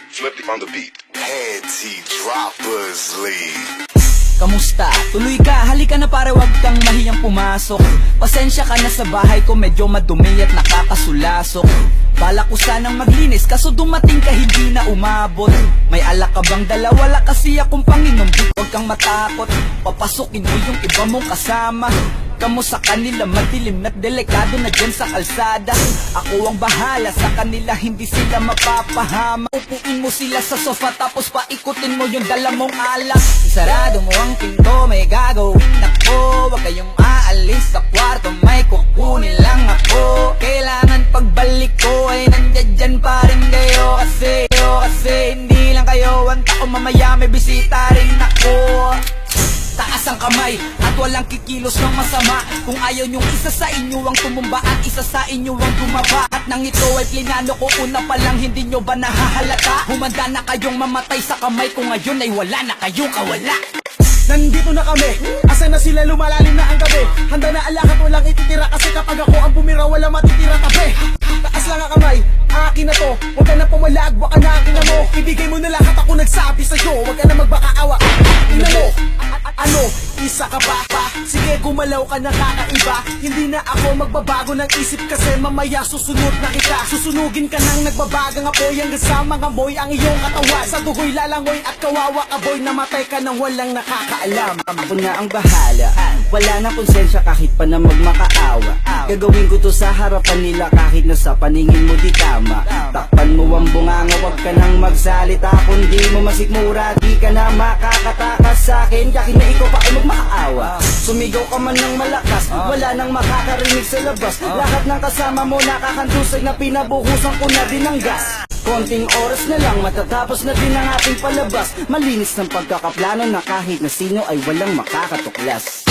Flip it on the beat. Panty droppers lead. Kamusta? Tuloy ka, halika na pare, wag kang mahiyang pumasok. Pasensya ka na sa bahay ko, medyo madumi at nakakasulasok. Bala ko sanang maglinis, kaso dumating ka hindi na umabot. May alak ka bang dala? Wala kasi akong panginom, huwag kang matakot. Papasukin mo yung iba mong kasama. Kamu sa kanila, madilim na't delikado na dyan sa kalsada. Ako ang bahala sa kanila, hindi sila mapapahama. Upuin mo sila sa sofa tapos paikutin mo yung dala mong alak. Isarado mo ang pinto, may gagawin ako. Huwag kayong aalis sa kwarto, may kukunin lang ako. Kailangan pagbalik ko ay nandiyan dyan pa rin kayo. Kasi hindi lang kayo ang tao, mamaya may bisita rin ako. Taas ang kamay at walang kikilos ng masama. Kung ayaw nyong isa sa inyo ang tumumba at isa sa inyo ang tumaba. At nang ito ay plinano ko una pa lang, hindi nyo ba nahahalata? Humanda na kayong mamatay sa kamay ko ngayon ay wala na kayong kawala. Nandito na kami, asa na sila, lumalalim na ang gabi. Handa na alak at walang ititira, kasi kapag ako ang bumira wala matitira tabi. Taas lang ang kamay, akin na to. Huwag ka na pumalag, baka na akin na mo. Ibigay mo na lahat, ako nagsabi sa'yo. Huwag ka na magbakaawa, ina mo. Ano, isa ka pa? Sige, gumalaw ka na kakaiba. Hindi na ako magbabago ng isip, kasi mamaya susunod na kita. Susunugin ka nang nagbabagang apoy, hanggang sa mga boy ang iyong katawan. Sa dugoy lalangoy at kawawa ka boy, namatay ka nang walang nakakaalam. Ako na ang bahala, wala na konsensya kahit pa na magmakaawa. Gagawin ko to sa harapan nila kahit na sa paningin mo di tama. Takpan mo ang bunganga, wag ka nang magsalita. Kung di mo masikmura, di ka na makakatakas sa akin. Kahit na ikaw pa ay magmakaawa. Sumigaw ka man ng malakas, wala nang makakarinig sa labas. Lahat ng kasama mo nakakandusay na pinabuhusan ko na din ng gas. Konting oras na lang, matatapos na din ang ating palabas. Malinis ng pagkakaplano na kahit na sino ay walang makakatuklas.